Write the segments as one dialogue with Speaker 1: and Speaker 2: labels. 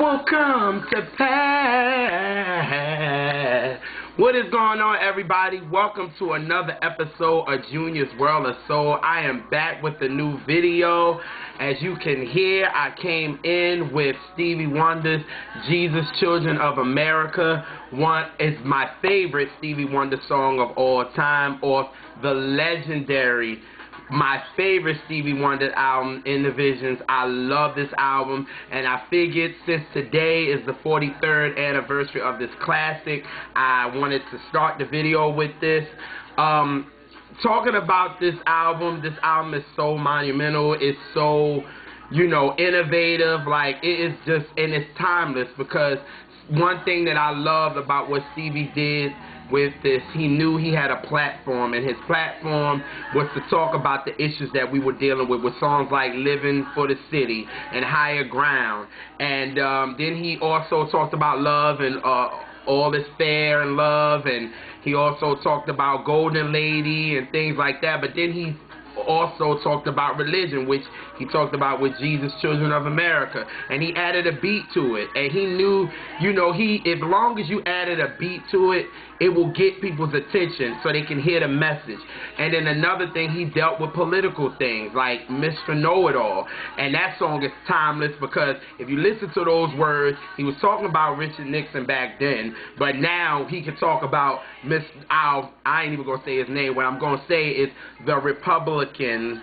Speaker 1: won't come to pass. What is going on, everybody? Welcome to another episode of Junior's World of Soul. I am back with a new video. As you can hear, I came in with Stevie Wonder's Jesus Children of America. One is my favorite Stevie Wonder song of all time, off the legendary, my favorite Stevie Wonder album, Innervisions. I love this album, and I figured since today is the 43rd anniversary of this classic, I wanted to start the video with this. Talking about this album is so monumental. It's so, innovative. Like, it is just, and it's timeless, because one thing that I loved about what Stevie did with this, he knew he had a platform, and his platform was to talk about the issues that we were dealing with songs like Living for the City and Higher Ground. And then he also talked about love and all is fair and love, and he also talked about Golden Lady and things like that. But then he also talked about religion, which he talked about with Jesus Children of America, and he added a beat to it. And he knew, as long as you added a beat to it, it will get people's attention so they can hear the message. And then another thing, he dealt with political things like Mr. Know-It-All, and that song is timeless, because if you listen to those words, he was talking about Richard Nixon back then, but now he can talk about I ain't even gonna say his name. What I'm gonna say is the Republican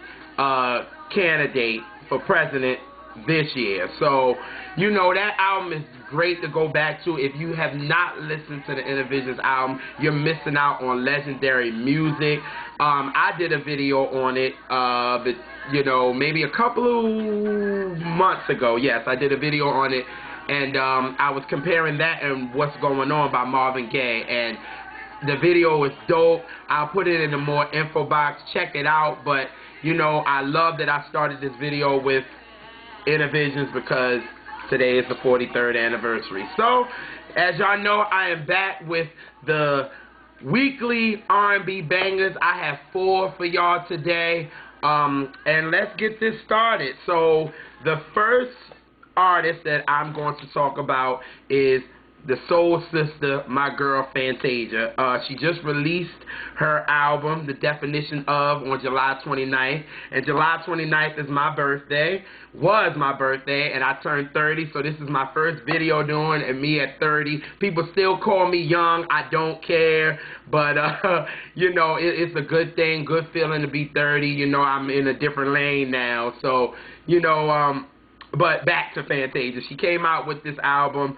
Speaker 1: candidate for president this year. So, that album is great to go back to. If you have not listened to the Innervisions album, you're missing out on legendary music. I did a video on it, maybe a couple of months ago. Yes, I did a video on it, and I was comparing that and What's Going On by Marvin Gaye, and the video is dope. I'll put it in the more info box. Check it out. But, I love that I started this video with Innervisions, because today is the 43rd anniversary. So, as y'all know, I am back with the weekly R&B bangers. I have 4 for y'all today. And let's get this started. So, the first artist that I'm going to talk about is the soul sister, my girl Fantasia. She just released her album, The Definition Of, on July 29th. And July 29th is my birthday, was my birthday, and I turned 30, so this is my first video doing, and me at 30. People still call me young. I don't care, but, it's a good thing, good feeling to be 30. I'm in a different lane now, so, but back to Fantasia. She came out with this album.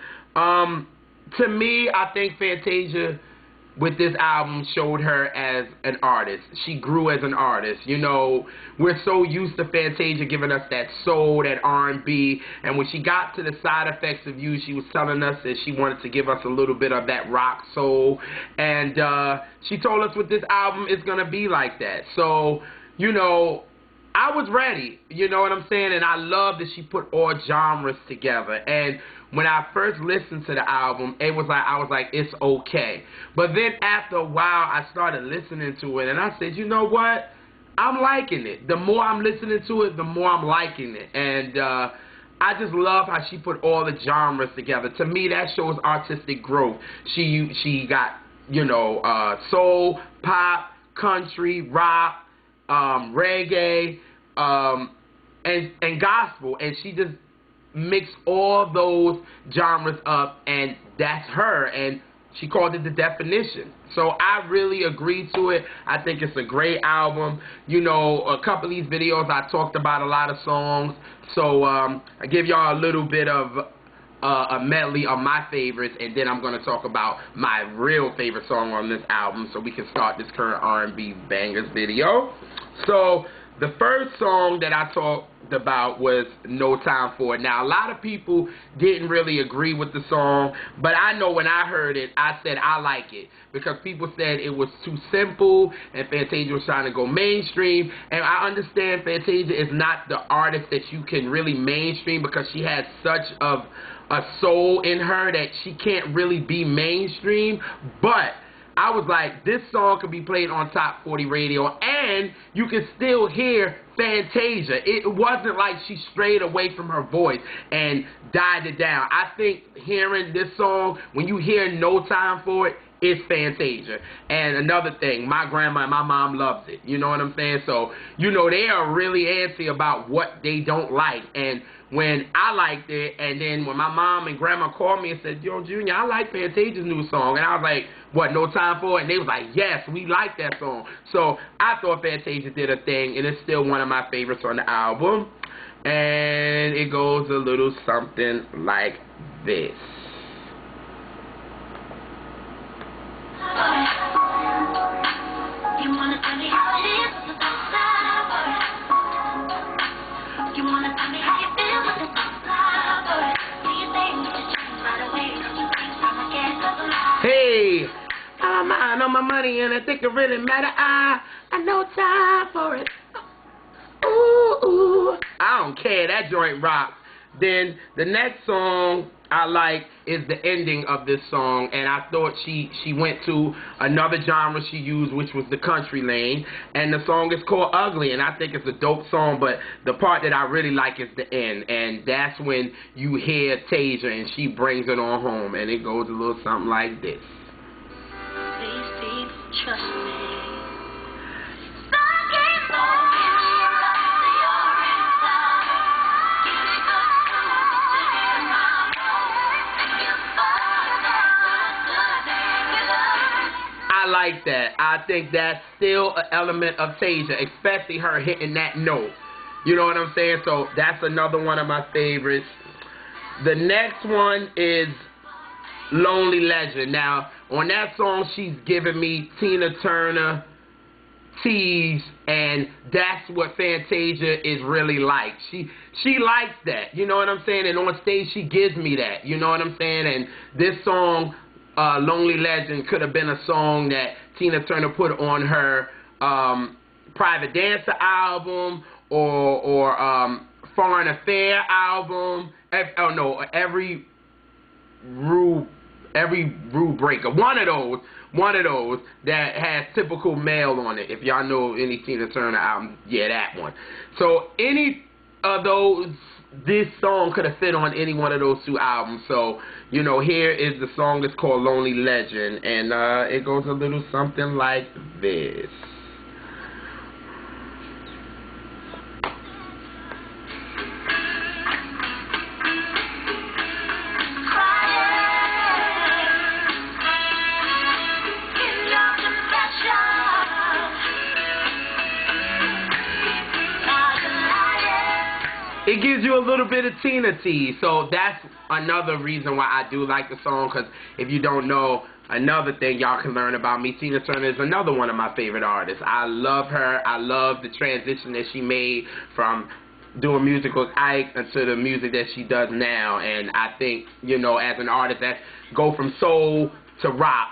Speaker 1: To me, I think Fantasia, with this album, showed her as an artist. She grew as an artist. We're so used to Fantasia giving us that soul, that R&B, and when she got to the Side Effects of You, she was telling us that she wanted to give us a little bit of that rock soul, and she told us with this album it's going to be like that. So, I was ready, you know what I'm saying? And I love that she put all genres together. And when I first listened to the album, I was like, it's okay. But then after a while, I started listening to it, and I said, you know what? I'm liking it. The more I'm listening to it, the more I'm liking it. And I just love how she put all the genres together. To me, that shows artistic growth. She got, soul, pop, country, rock, reggae, and gospel, and she just mixed all those genres up, and that's her, and she called it The Definition. So I really agree to it. I think it's a great album. A couple of these videos I talked about a lot of songs, so I give y'all a little bit of a medley of my favorites, and then I'm going to talk about my real favorite song on this album, so we can start this current R&B bangers video. So the first song that I talked about was No Time For It. Now, a lot of people didn't really agree with the song, but I know when I heard it, I said I like it, because people said it was too simple, and Fantasia was trying to go mainstream, and I understand Fantasia is not the artist that you can really mainstream, because she has such a soul in her that she can't really be mainstream, but I was like, this song could be played on Top 40 radio, and you can still hear Fantasia. It wasn't like she strayed away from her voice and died it down. I think hearing this song, when you hear No Time for It, it's Fantasia. And another thing, my grandma and my mom loves it. You know what I'm saying? So, you know, they are really antsy about what they don't like. And when I liked it, and then when my mom and grandma called me and said, yo, Junior, I like Fantasia's new song. And I was like, what, No Time for It? And they was like, yes, we like that song. So I thought Fantasia did a thing, and it's still one of my favorites on the album. And it goes a little something like this.
Speaker 2: You wanna tell me how it is with the flower? You wanna tell me how you feel with the flower? Do you think you should change right away? Don't you think I'm again?
Speaker 1: Hey, I'm mind on my money and I think it really matter. I no time for it. Ooh, ooh. I don't care. That joint rocks. Then the next song I like is the ending of this song, and I thought she went to another genre she used, which was the country lane, and the song is called Ugly, and I think it's a dope song, but the part that I really like is the end, and that's when you hear Tasia, and she brings it on home, and it goes a little something like this.
Speaker 2: These people trust me.
Speaker 1: I like that. I think that's still an element of Tasia, especially her hitting that note. You know what I'm saying? So that's another one of my favorites. The next one is Lonely Legend. Now, on that song, she's giving me Tina Turner tease, and that's what Fantasia is really like. She likes that. You know what I'm saying? And on stage, she gives me that. You know what I'm saying? And this song, Lonely Legend, could have been a song that Tina Turner put on her Private Dancer album or Foreign Affair album. Every Rule Breaker. One of those that has Typical Male on it. If y'all know any Tina Turner album, yeah, that one. So any of those, this song could have fit on any one of those two albums. So, you know, here is the song. It's called Lonely Legend, and it goes a little something like this. It gives you a little bit of Tina tease, so that's another reason why I do like the song, because if you don't know, another thing y'all can learn about me, Tina Turner is another one of my favorite artists. I love her. I love the transition that she made from doing music with Ike into the music that she does now, and I think, you know, as an artist that go from soul to rock,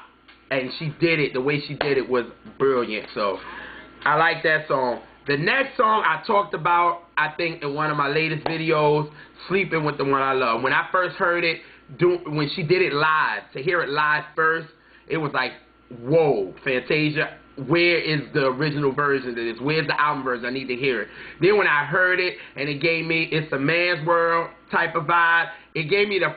Speaker 1: and she did it, the way she did it was brilliant, so I like that song. The next song I talked about, I think, in one of my latest videos, Sleeping with the One I Love. When I first heard it, when she did it live, to hear it live first, it was like, whoa, Fantasia, where is the original version of this? Where's the album version? I need to hear it. Then when I heard it, and it gave me It's a Man's World type of vibe, it gave me the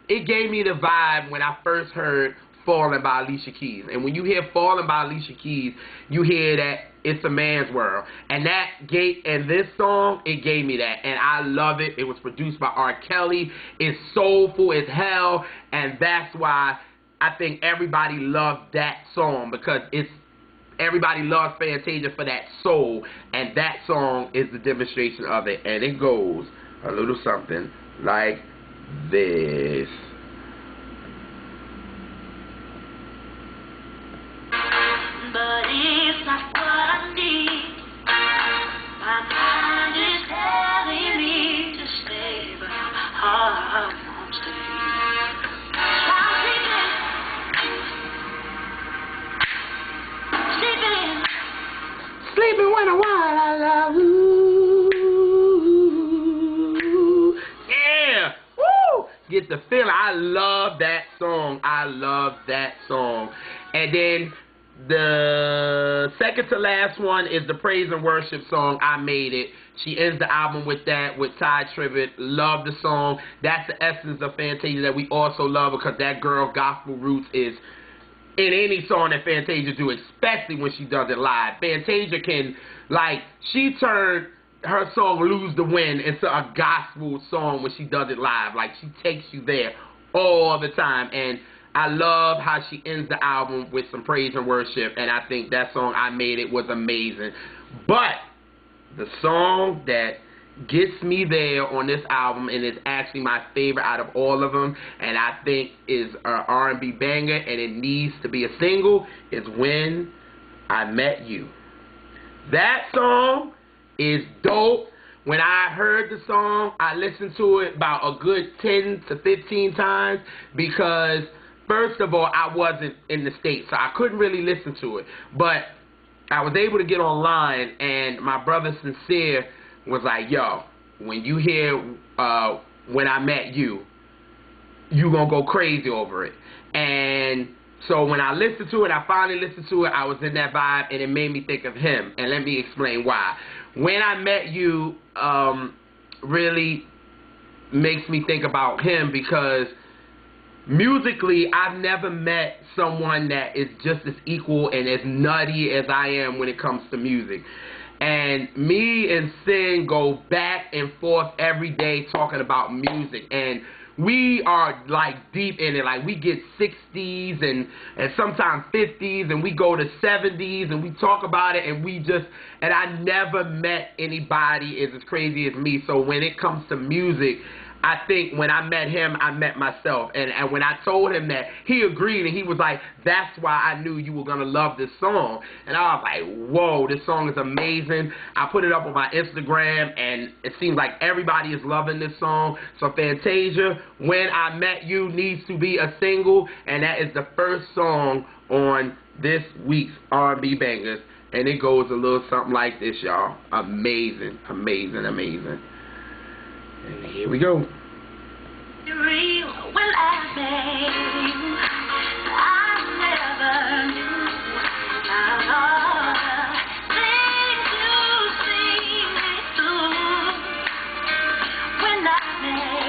Speaker 1: vibe when I first heard Falling by Alicia Keys. And when you hear Falling by Alicia Keys, you hear that It's a Man's World. And this song, it gave me that. And I love it. It was produced by R. Kelly. It's soulful as hell. And that's why I think everybody loved that song, because everybody loves Fantasia for that soul. And that song is the demonstration of it. And it goes a little something like this.
Speaker 2: But it's not what I need. My mind is telling me to stay, but my heart won't stay.
Speaker 1: Sleeping when I love you. Yeah. Woo! Get the feeling. I love that song. I love that song. And then the second to last one is the praise and worship song, I Made It. She ends the album with that, with Ty Tribbett. Love the song. That's the essence of Fantasia that we also love, because that girl gospel roots is in any song that Fantasia do, especially when she does it live. Fantasia can, like, she turned her song Lose the Wind into a gospel song when she does it live. Like, she takes you there all the time. And I love how she ends the album with some praise and worship, and I think that song, I Made It, was amazing. But the song that gets me there on this album, and is actually my favorite out of all of them, and I think is an R&B banger, and it needs to be a single, is When I Met You. That song is dope. When I heard the song, I listened to it about a good 10 to 15 times, because first of all, I wasn't in the States, so I couldn't really listen to it. But I was able to get online, and my brother Sincere was like, yo, when you hear When I Met You, you gonna go crazy over it. And so when I listened to it, I finally listened to it, I was in that vibe, and it made me think of him. And let me explain why. When I Met You really makes me think about him, because musically, I've never met someone that is just as equal and as nutty as I am when it comes to music. And me and Sin go back and forth every day talking about music. And we are, like, deep in it. Like, we get 60s and sometimes 50s, and we go to 70s, and we talk about it, and and I never met anybody as crazy as me. So when it comes to music, I think when I met him, I met myself. And when I told him that, he agreed, and he was like, that's why I knew you were going to love this song. And I was like, whoa, this song is amazing. I put it up on my Instagram, and it seems like everybody is loving this song. So Fantasia, When I Met You, needs to be a single, and that is the first song on this week's R&B Bangers. And it goes a little something like this, y'all. Amazing, amazing, amazing. And here we go.
Speaker 2: Real when I met you, I never knew all the things you see me through. When I met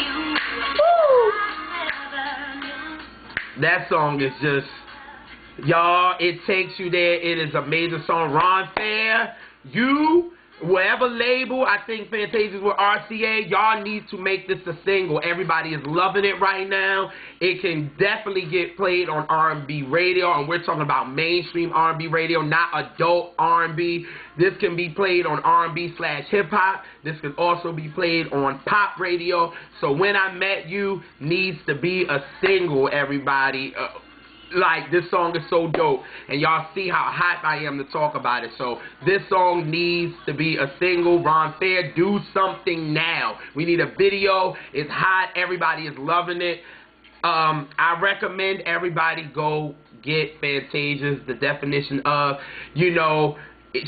Speaker 2: you, I never knew.
Speaker 1: That song is just, y'all, it takes you there. It is an amazing song. Ron Fair, you, whatever label, I think Fantasia's with RCA, y'all need to make this a single. Everybody is loving it right now. It can definitely get played on R&B radio, and we're talking about mainstream R&B radio, not adult R&B. This can be played on R&B/hip-hop. This can also be played on pop radio. So When I Met You needs to be a single, everybody. Like, this song is so dope, and y'all see how hype I am to talk about it. So this song needs to be a single. Ron Fair, do something now. We need a video. It's hot. Everybody is loving it. I recommend everybody go get Fantasia's The Definition Of. You know,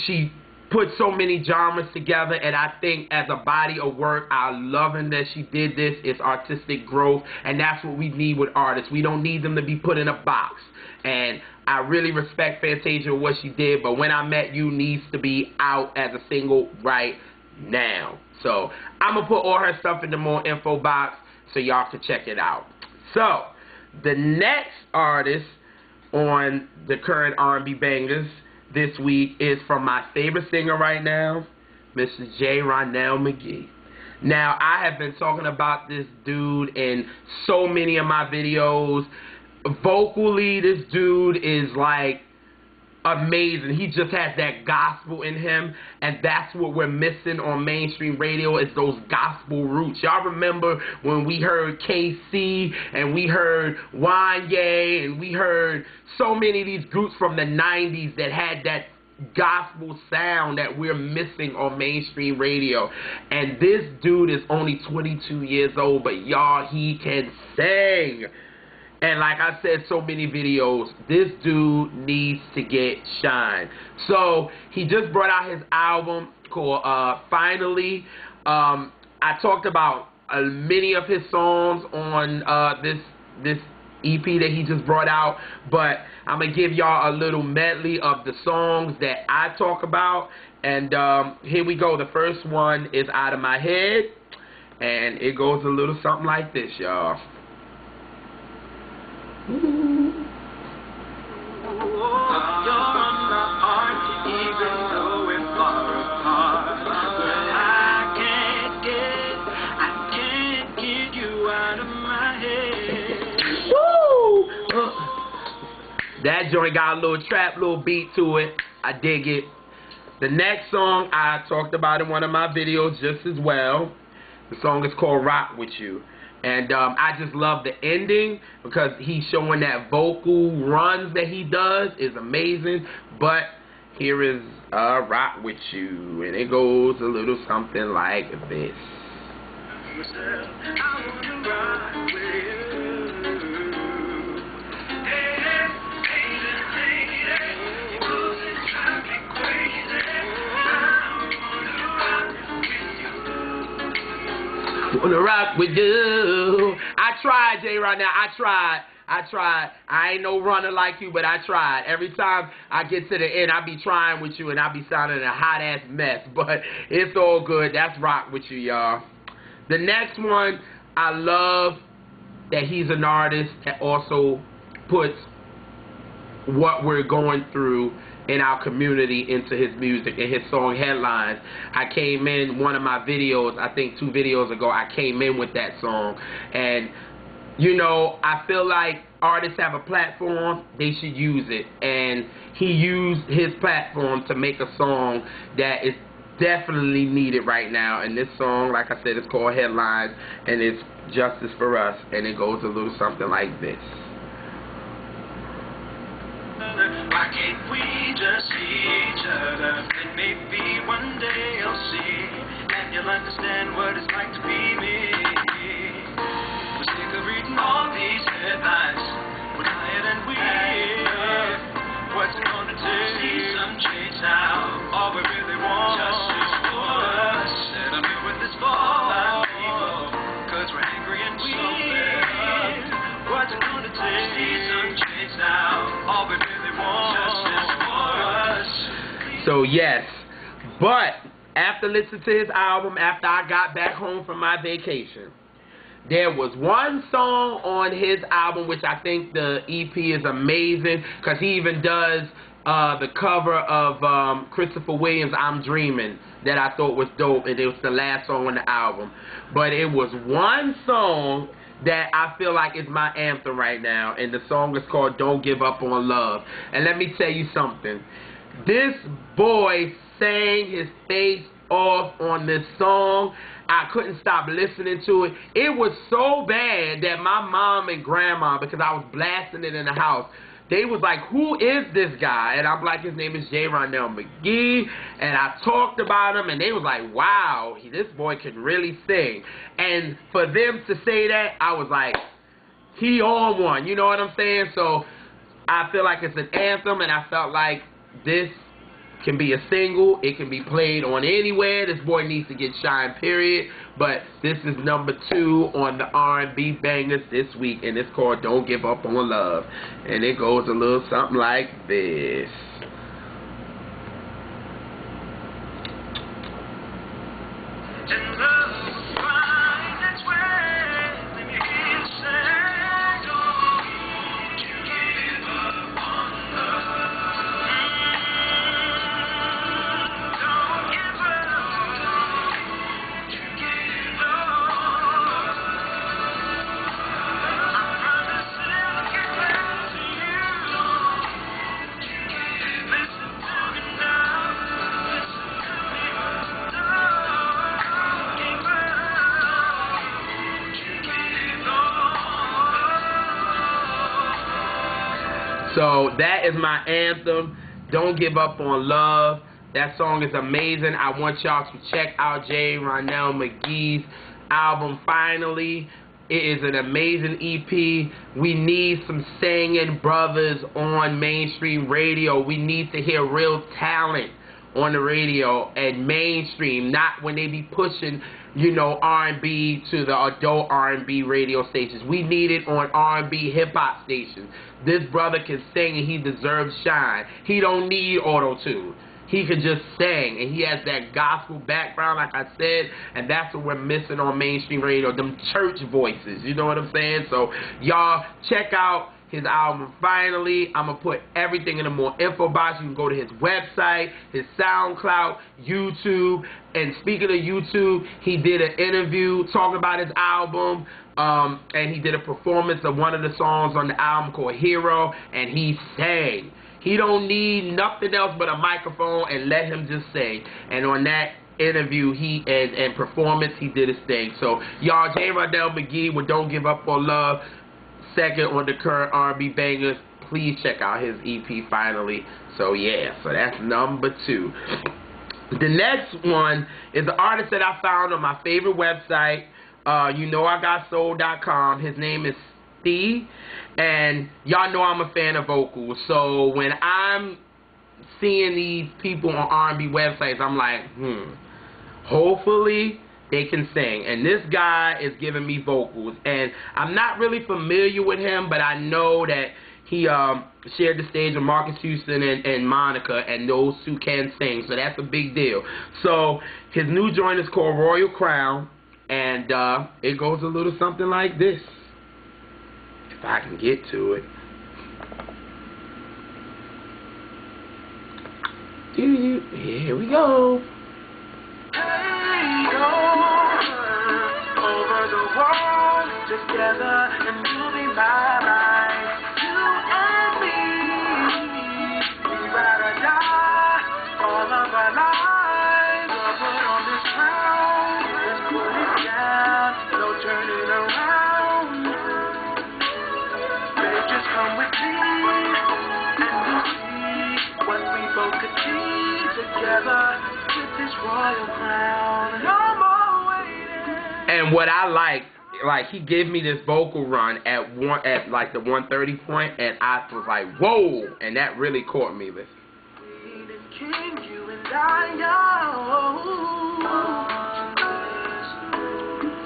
Speaker 1: she put so many genres together, and I think as a body of work, I'm loving that she did this. It's artistic growth, and that's what we need with artists. We don't need them to be put in a box. And I really respect Fantasia what she did, but When I Met You needs to be out as a single right now. So I'm going to put all her stuff in the more info box so y'all can check it out. So the next artist on the current R&B Bangers this week is from my favorite singer right now, Mr. JeRonelle McGhee. Now, I have been talking about this dude in so many of my videos. Vocally, this dude is like amazing. He just has that gospel in him, and that's what we're missing on mainstream radio, is those gospel roots. Y'all remember when we heard KC, and we heard Wanye, and we heard so many of these groups from the 90s that had that gospel sound that we're missing on mainstream radio. And this dude is only 22 years old, but y'all, he can sing. And like I said, so many videos, this dude needs to get shine. So he just brought out his album called Finally. I talked about many of his songs on this EP that he just brought out, but I'm going to give y'all a little medley of the songs that I talk about, and here we go. The first one is Out of My Head, and it goes a little something like this, y'all. That joint got a little trap, little beat to it. I dig it. The next song I talked about in one of my videos just as well. The song is called Rock With You. And I just love the ending because he's showing that vocal runs that he does is amazing. But here is Rock With You. And it goes a little something like this. Wanna rock with you. I tried, JeRonelle. I tried. I ain't no runner like you, but I tried. Every time I get to the end, I be trying with you, and I be sounding a hot-ass mess. But it's all good. That's Rock With You, y'all. The next one, I love that he's an artist that also puts what we're going through in our community into his music and his song Headlines. I came in one of my videos, I think 2 videos ago, I came in with that song. And, you know, I feel like artists have a platform, they should use it. And he used his platform to make a song that is definitely needed right now. And this song, like I said, is called Headlines, and it's Justice for Us. And it goes a little something like this.
Speaker 2: Why can't we just see each other? And maybe one day I'll see, and you'll understand what it's like to be me. We're sick of reading all these headlines. We're tired and weird. What's it gonna take? See some change now. All we really want justice for us. And I'm here with this fallout people, cause we're angry and weird. What's it gonna take? See some change now. All we really want justice for us.
Speaker 1: So yes, but after listening to his album, after I got back home from my vacation, there was one song on his album which I think the EP is amazing, because he even does the cover of Christopher Williams' I'm Dreaming, that I thought was dope, and it was the last song on the album. But it was one song that I feel like is my anthem right now, and the song is called Don't Give Up on Love. And let me tell you something. This boy sang his face off on this song. I couldn't stop listening to it. It was so bad that my mom and grandma, because I was blasting it in the house, they was like, who is this guy? And I'm like, his name is JeRonelle McGhee. And I talked about him, and they was like, wow, this boy can really sing. And for them to say that, I was like, he on one. You know what I'm saying? So I feel like it's an anthem, and I felt like this can be a single. It can be played on anywhere. This boy needs to get shine, period. But this is number 2 on the R&B bangers this week, and it's called Don't Give Up on Love. And it goes a little something like this. So that is my anthem, Don't Give Up on Love. That song is amazing. I want y'all to check out JeRonelle McGhee's album, Finally. It is an amazing EP. We need some singing brothers on mainstream radio. We need to hear real talent on the radio and mainstream, not when they be pushing you know, R&B to the adult R&B radio stations. We need it on R&B hip-hop stations. This brother can sing and he deserves shine. He don't need auto-tune. He can just sing, and he has that gospel background, like I said, and that's what we're missing on mainstream radio, them church voices, you know what I'm saying? So, y'all, check out his album, Finally. I'm going to put everything in the more info box. You can go to his website, his SoundCloud, YouTube. And speaking of YouTube, he did an interview talking about his album, and he did a performance of one of the songs on the album called Hero, and he sang. He don't need nothing else but a microphone, and let him just sing. And on that interview, and performance, he did his thing. So, y'all, JeRonelle McGhee with Don't Give Up on Love, second on the current R&B bangers. Please check out his EP, Finally. So, yeah, so that's number 2. The next one is an artist that I found on my favorite website. You know I got soul.com. His name is Stee, and y'all know I'm a fan of vocals. So when I'm seeing these people on R&B websites, I'm like, hopefully they can sing. And this guy is giving me vocals, and I'm not really familiar with him, but I know that he shared the stage with Marcus Houston and Monica, and those two can sing, so that's a big deal. So his new joint is called Royal Crown, and it goes a little something like this. If I can get to it. Here we go.
Speaker 2: Hey, over the world together, and you'll be my life. You and me, we ride or die, all of our lives. We'll put on this crown and put it down, no turning around. Just come with me, and you'll see what we both achieve together with this royal crown. No more waiting.
Speaker 1: And what I like he gave me this vocal run at like the 130 point, and I was like, whoa, and that really caught me. Listen.
Speaker 2: Queen and king, you and I,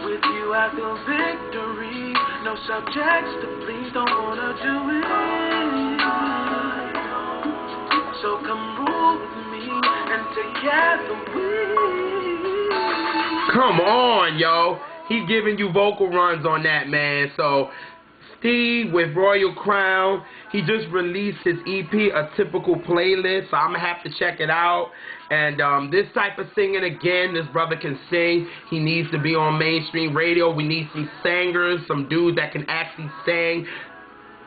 Speaker 2: with you I feel victory. No subjects to please, don't wanna do it. So come rule with me, and together we.
Speaker 1: Come on, yo. He giving you vocal runs on that, man. So, Steve with Royal Crown, he just released his EP, A Typical Playlist, so I'm going to have to check it out. And this type of singing, again, this brother can sing. He needs to be on mainstream radio. We need some singers, some dudes that can actually sing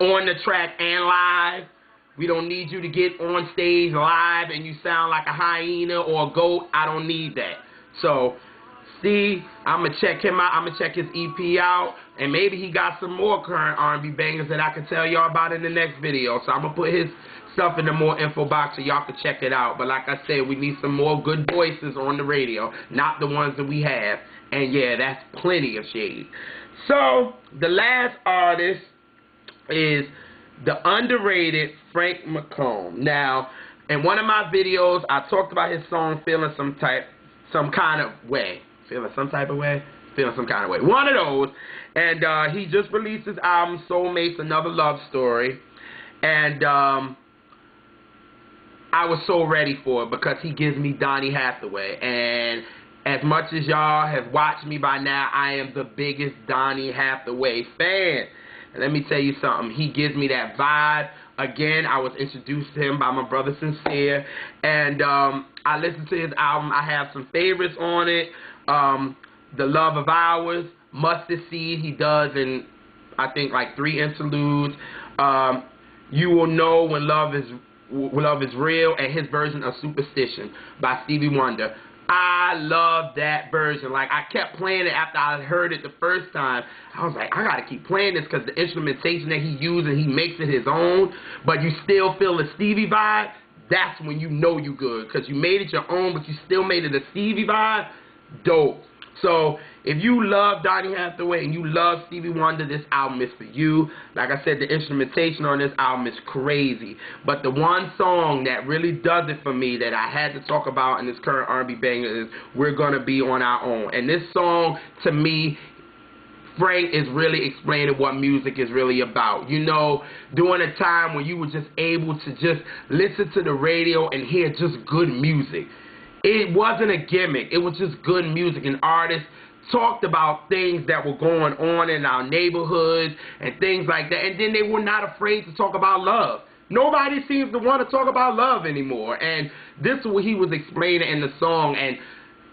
Speaker 1: on the track and live. We don't need you to get on stage live and you sound like a hyena or a goat. I don't need that. So, Steve, I'm going to check him out. I'm going to check his EP out. And maybe he got some more current R&B bangers that I can tell y'all about in the next video. So I'm going to put his stuff in the more info box so y'all can check it out. But like I said, we need some more good voices on the radio, not the ones that we have. And yeah, that's plenty of shade. So the last artist is the underrated Frank McComb. Now, in one of my videos, I talked about his song Feeling Some Kind of Way. Feeling some type of way? Feeling some kind of way. One of those. And he just released his album, Soulmates, Another Love Story. And I was so ready for it because he gives me Donny Hathaway. And as much as y'all have watched me by now, I am the biggest Donny Hathaway fan. And let me tell you something. He gives me that vibe. Again, I was introduced to him by my brother Sincere. And I listened to his album. I have some favorites on it. The Love of Ours, Mustard Seed, he does in, I think, like 3 interludes. You Will Know When Love Is Real, and his version of Superstition by Stevie Wonder. I love that version. Like, I kept playing it after I heard it the first time. I was like, I gotta keep playing this because the instrumentation that he uses, he makes it his own, but you still feel the Stevie vibe. That's when you know you good, because you made it your own, but you still made it a Stevie vibe. Dope. So if you love Donny Hathaway and you love Stevie Wonder, this album is for you. Like I said, the instrumentation on this album is crazy. But the one song that really does it for me that I had to talk about in this current R&B banger is We're Gonna Be On Our Own. And this song, to me, Frank is really explaining what music is really about. You know, during a time when you were just able to just listen to the radio and hear just good music. It wasn't a gimmick. It was just good music, and artists talked about things that were going on in our neighborhoods and things like that, and then they were not afraid to talk about love. Nobody seems to want to talk about love anymore, and this is what he was explaining in the song. And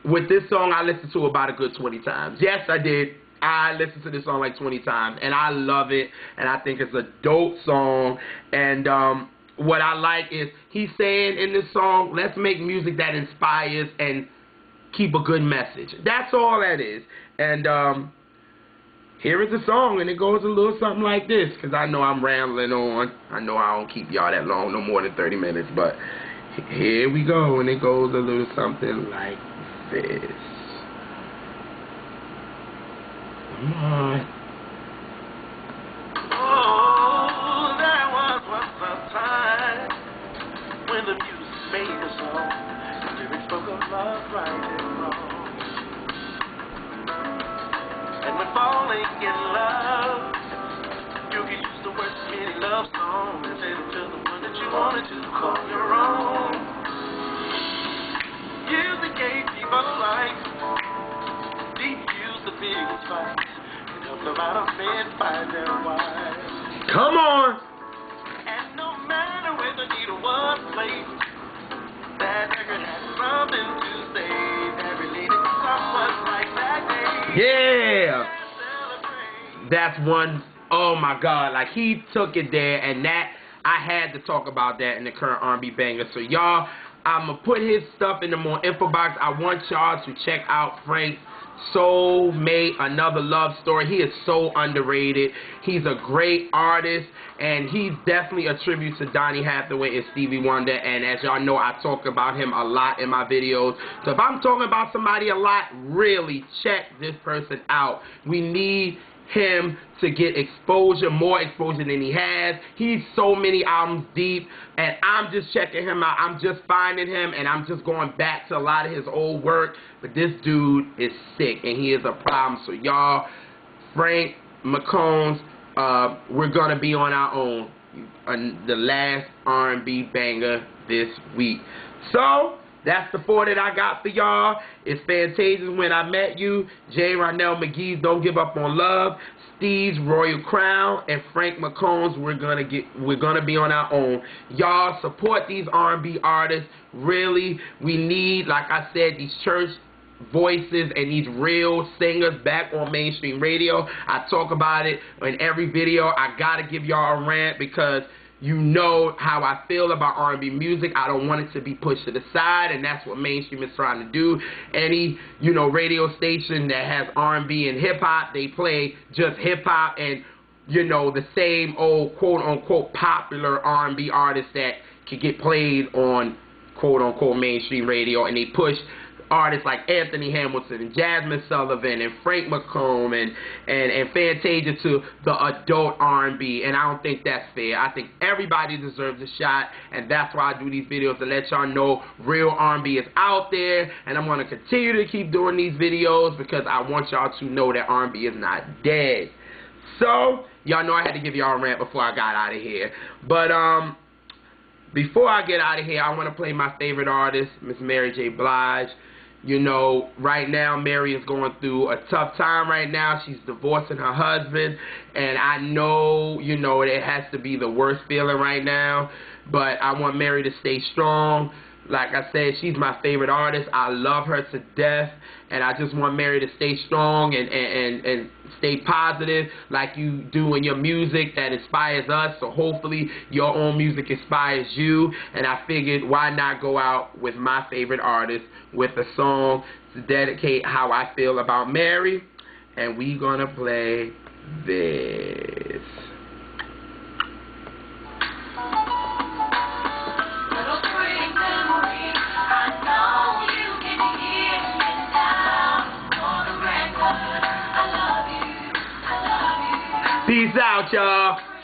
Speaker 1: with this song, I listened to it about a good 20 times. Yes, I did. I listened to this song like 20 times, and I love it, and I think it's a dope song. And what I like is he's saying in this song, let's make music that inspires and keep a good message. That's all that is. And here is the song, and it goes a little something like this, because I know I'm rambling on. I know I don't keep y'all that long, no more than 30 minutes, but here we go, and it goes a little something like this. Come on.
Speaker 2: Oh, there was once a time when the music made a song, the lyrics spoke of love, right and wrong. And when falling in love, you could use the words of any love song and send it to the one that you wanted to call your own. Music gave people life, deep views the biggest fight. About a man find their wife.
Speaker 1: Come on.
Speaker 2: And no matter where the needle was placed, that record had something to say that related to someone like that day.
Speaker 1: Yeah. That's one. Oh my God! Like he took it there, and that I had to talk about that in the current R&B banger. So y'all, I'm gonna put his stuff in the more info box. I want y'all to check out Frank's Soulmate, Another Love Story. He is so underrated. He's a great artist, and he's definitely a tribute to Donny Hathaway and Stevie Wonder. And as y'all know, I talk about him a lot in my videos. So if I'm talking about somebody a lot, really check this person out. We need him to get exposure, more exposure than he has. He's so many albums deep, and I'm just checking him out. I'm just finding him, and I'm just going back to a lot of his old work. But this dude is sick, and he is a problem. So y'all, Frank McComb's We're Gonna Be On Our Own, the last R&B banger this week. So that's the 4 that I got for y'all. It's Fantasia's When I Met You, JeRonelle McGhee's Don't Give Up on Love, Stee's Royal Crown, and Frank McComb's We're Gonna Be On Our Own. Y'all support these R&B artists. Really, we need, like I said, these church voices and these real singers back on mainstream radio. I talk about it in every video. I gotta give y'all a rant because you know how I feel about R&B music. I don't want it to be pushed to the side, and that's what mainstream is trying to do. Any, you know, radio station that has R&B and hip-hop, they play just hip-hop and, you know, the same old quote-unquote popular R&B artists that can get played on quote-unquote mainstream radio, and they push artists like Anthony Hamilton and Jasmine Sullivan and Frank McComb and Fantasia to the adult R&B, and I don't think that's fair. I think everybody deserves a shot, and that's why I do these videos, to let y'all know real R&B is out there, and I'm going to continue to keep doing these videos because I want y'all to know that R&B is not dead. So, y'all know I had to give y'all a rant before I got out of here. But, before I get out of here, I want to play my favorite artist, Miss Mary J. Blige. You know, right now, Mary is going through a tough time right now. She's divorcing her husband, and I know, you know, it has to be the worst feeling right now, but I want Mary to stay strong. Like I said, she's my favorite artist. I love her to death, and I just want Mary to stay strong and stay positive like you do in your music that inspires us. So hopefully your own music inspires you, and I figured why not go out with my favorite artist with a song to dedicate how I feel about Mary, and we gonna play this.
Speaker 2: I know you can hear me now on the record.
Speaker 1: out, y'all.